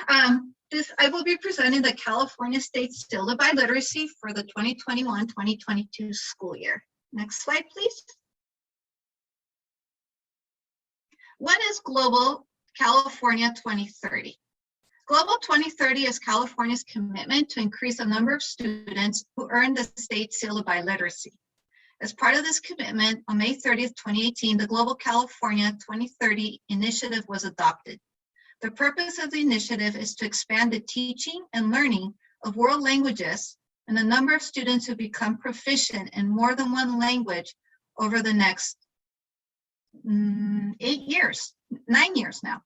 I will be presenting the California State Seal of Biliteracy for the 2021-2022 school year. Next slide, please. What is Global California 2030? Global 2030 is California's commitment to increase the number of students who earn the State Seal of Biliteracy. As part of this commitment, on May 30th, 2018, the Global California 2030 initiative was adopted. The purpose of the initiative is to expand the teaching and learning of world languages and the number of students who become proficient in more than one language over the next 9 years now,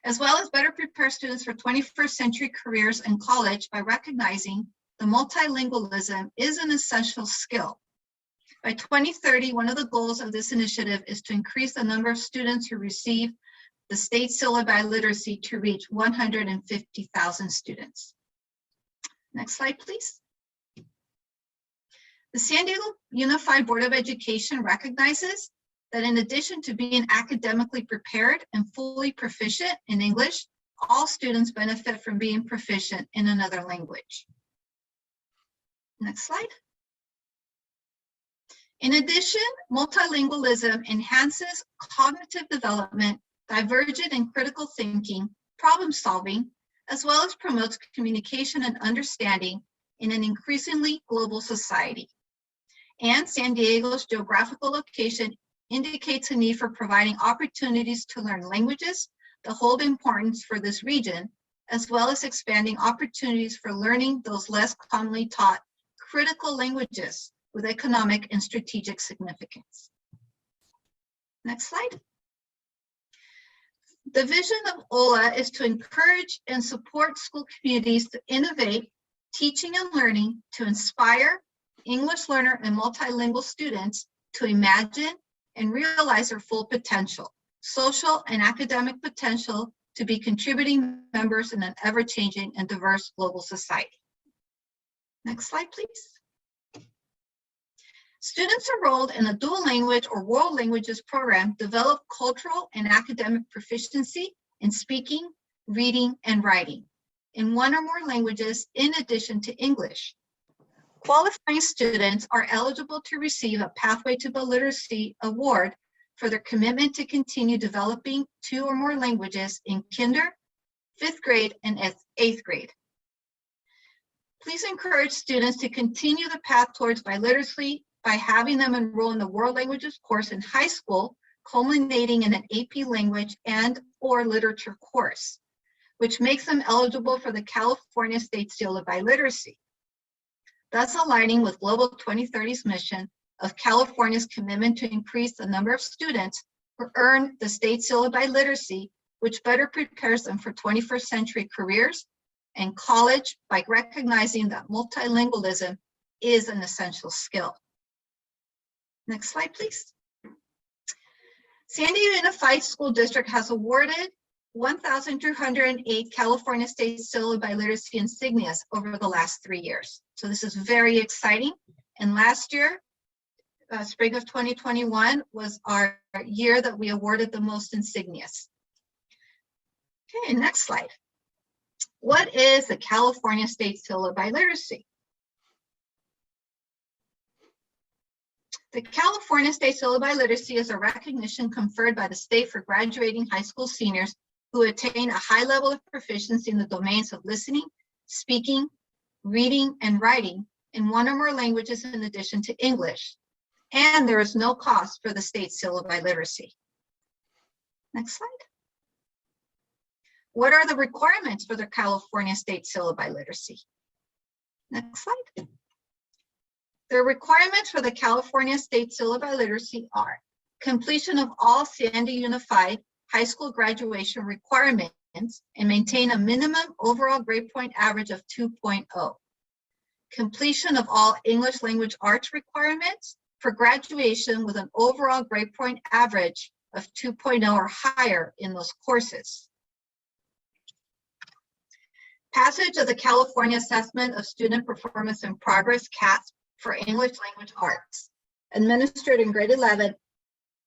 as well as better prepare students for 21st century careers in college by recognizing the multilingualism is an essential skill. By 2030, one of the goals of this initiative is to increase the number of students who receive the State Seal of Biliteracy to reach 150,000 students. Next slide, please. The San Diego Unified Board of Education recognizes that in addition to being academically prepared and fully proficient in English, all students benefit from being proficient in another language. Next slide. In addition, multilingualism enhances cognitive development, divergent and critical thinking, problem solving, as well as promotes communication and understanding in an increasingly global society. And San Diego's geographical location indicates a need for providing opportunities to learn languages that hold importance for this region, as well as expanding opportunities for learning those less commonly taught critical languages with economic and strategic significance. Next slide. The vision of OLA is to encourage and support school communities to innovate teaching and learning to inspire English learner and multilingual students to imagine and realize their full potential, social and academic potential to be contributing members in an ever-changing and diverse global society. Next slide, please. Students enrolled in a dual language or world languages program develop cultural and academic proficiency in speaking, reading, and writing in one or more languages in addition to English. Qualifying students are eligible to receive a Pathway to Biliteracy award for their commitment to continue developing 2 or more languages in kinder, 5th grade, and 8th grade. Please encourage students to continue the path towards biliteracy by having them enroll in the World Languages course in high school, culminating in an AP language and/or literature course, which makes them eligible for the California State Seal of Biliteracy, thus aligning with Global 2030's mission of California's commitment to increase the number of students who earn the State Seal of Biliteracy, which better prepares them for 21st century careers and college by recognizing that multilingualism is an essential skill. Next slide, please. San Diego Unified School District has awarded 1,208 California State Seal of Biliteracy insignias over the last 3 years. So this is very exciting. And last year, spring of 2021, was our year that we awarded the most insignias. Okay, next slide. What is the California State Seal of Biliteracy? The California State Seal of Biliteracy is a recognition conferred by the state for graduating high school seniors who attain a high level of proficiency in the domains of listening, speaking, reading, and writing in one or more languages in addition to English. And there is no cost for the State Seal of Biliteracy. Next slide. What are the requirements for the California State Seal of Biliteracy? Next slide. The requirements for the California State Seal of Biliteracy are completion of all San Diego Unified high school graduation requirements and maintain a minimum overall grade point average of 2.0. Completion of all English language arts requirements for graduation with an overall grade point average of 2.0 or higher in those courses. Passage of the California Assessment of Student Performance and Progress, CASP, for English language arts, administered in grade 11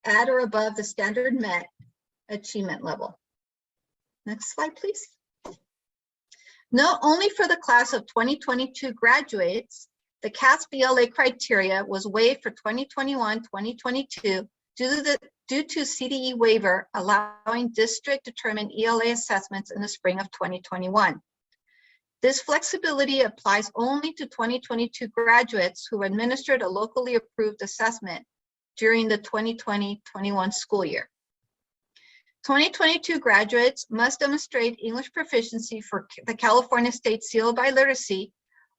at or above the standard met achievement level. Next slide, please. Not only for the class of 2022 graduates, the CAS-BLA criteria was waived for 2021-2022 due to CDE waiver allowing district-determined ELA assessments in the spring of 2021. This flexibility applies only to 2022 graduates who administered a locally approved assessment during the 2020-21 school year. 2022 graduates must demonstrate English proficiency for the California State Seal of Biliteracy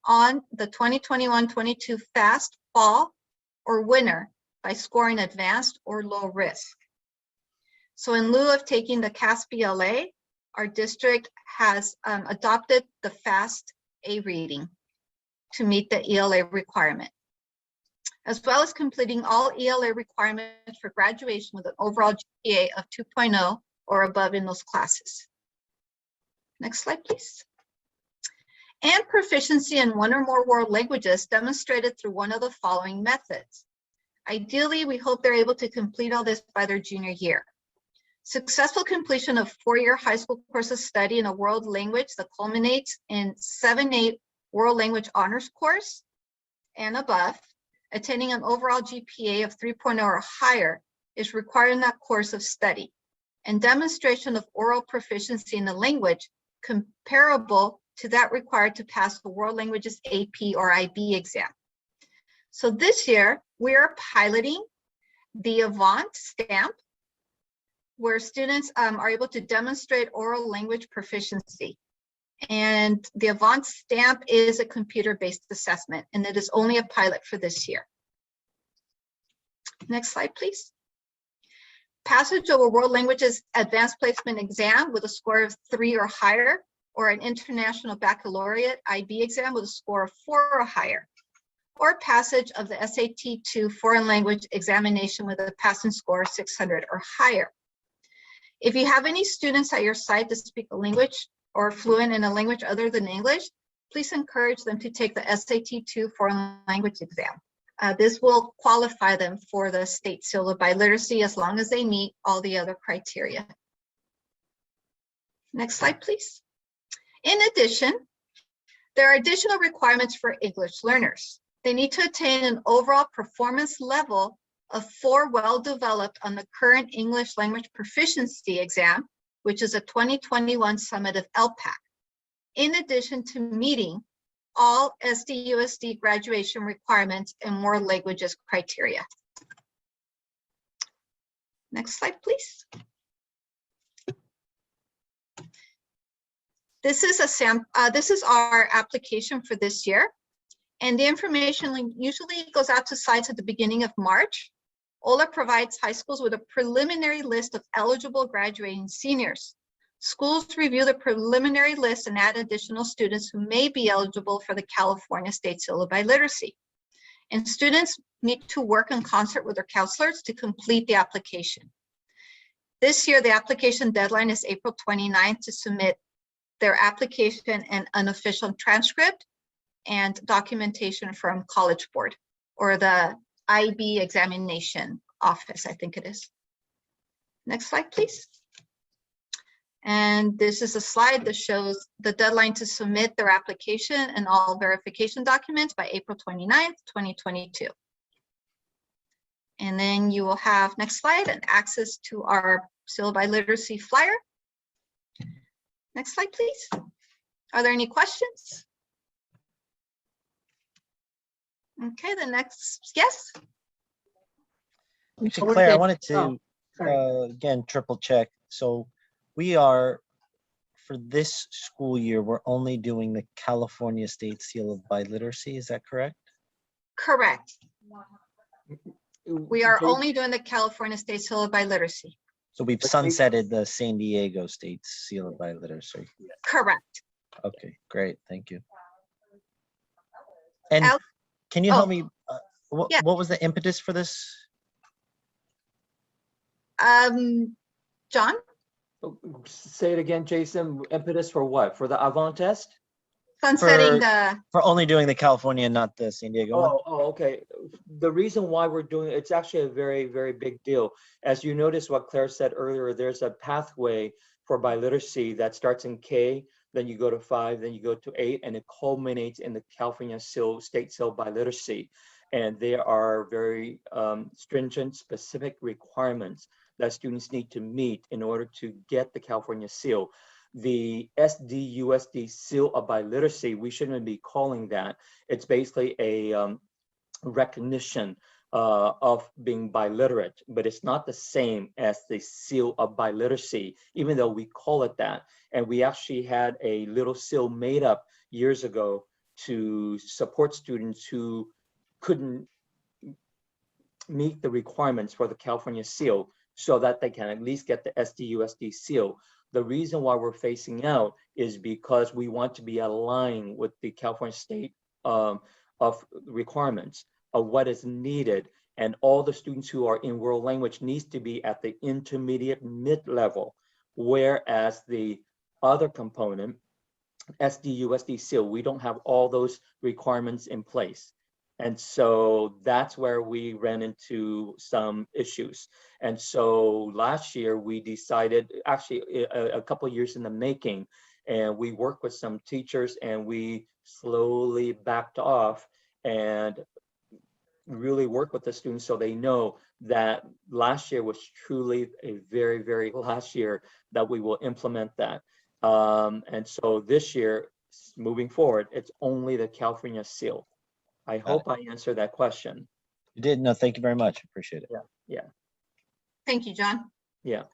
on the 2021-22 FAST fall or winter by scoring advanced or low risk. So in lieu of taking the CAS-BLA, our district has adopted the FAST A reading to meet the ELA requirement, as well as completing all ELA requirements for graduation with an overall GPA of 2.0 or above in those classes. Next slide, please. And proficiency in one or more world languages demonstrated through one of the following methods. Ideally, we hope they're able to complete all this by their junior year. Successful completion of 4-year high school course of study in a world language that culminates in 7-8 world language honors course and above, attending an overall GPA of 3.0 or higher is required in that course of study, and demonstration of oral proficiency in the language comparable to that required to pass the World Languages AP or IB exam. So this year, we are piloting the Avant stamp, where students are able to demonstrate oral language proficiency. And the Avant stamp is a computer-based assessment, and it is only a pilot for this year. Next slide, please. Passage of a World Languages Advanced Placement exam with a score of 3 or higher, or an International Baccalaureate IB exam with a score of 4 or higher, or passage of the SAT-2 foreign language examination with a passing score of 600 or higher. If you have any students at your site that speak a language or fluent in a language other than English, please encourage them to take the SAT-2 foreign language exam. This will qualify them for the State Seal of Biliteracy as long as they meet all the other criteria. Next slide, please. In addition, there are additional requirements for English learners. They need to attain an overall performance level of 4 well-developed on the current English language proficiency exam, which is a 2021 summit of LPAC, in addition to meeting all SDUSD graduation requirements and more languages criteria. Next slide, please. This is our application for this year, and the information usually goes out to sites at the beginning of March. OLA provides high schools with a preliminary list of eligible graduating seniors. Schools review the preliminary list and add additional students who may be eligible for the California State Seal of Biliteracy. And students need to work in concert with their counselors to complete the application. This year, the application deadline is April 29th to submit their application and unofficial transcript and documentation from College Board or the IB examination office, I think it is. Next slide, please. And this is a slide that shows the deadline to submit their application and all verification documents by April 29th, 2022. And then you will have, next slide, and access to our Seal of Biliteracy flyer. Next slide, please. Are there any questions? Okay, the next, yes. Actually, Claire, I wanted to, again, triple check. So we are, for this school year, we're only doing the California State Seal of Biliteracy. Is that correct? Correct. We are only doing the California State Seal of Biliteracy. So we've sunsetted the San Diego State Seal of Biliteracy. Correct. Okay, great. Thank you. And can you help me? Yeah. What was the impetus for this? John? Say it again, Jason. Impetus for what? For the Avant test? Sunsetting for only doing the California, not the San Diego one? Oh, okay. The reason why we're doing it's actually a very, very big deal. As you noticed what Claire said earlier, there's a pathway for biliteracy that starts in K, then you go to 5, then you go to 8, and it culminates in the California Seal, State Seal Biliteracy. And there are very stringent, specific requirements that students need to meet in order to get the California Seal. The SDUSD Seal of Biliteracy, we shouldn't be calling that. It's basically a recognition of being biliterate, but it's not the same as the Seal of Biliteracy, even though we call it that. And we actually had a little seal made up years ago to support students who couldn't meet the requirements for the California Seal so that they can at least get the SDUSD Seal. The reason why we're phasing out is because we want to be aligned with the California State of requirements of what is needed, and all the students who are in world language needs to be at the intermediate mid-level, whereas the other component, SDUSD Seal, we don't have all those requirements in place. And so that's where we ran into some issues. And so last year we decided, actually a couple of years in the making, and we worked with some teachers and we slowly backed off and really work with the students so they know that last year was truly a very, very last year that we will implement that. And so this year, moving forward, it's only the California Seal. I hope I answered that question. You did. No, thank you very much. Appreciate it. Yeah. Thank you, John. Yeah.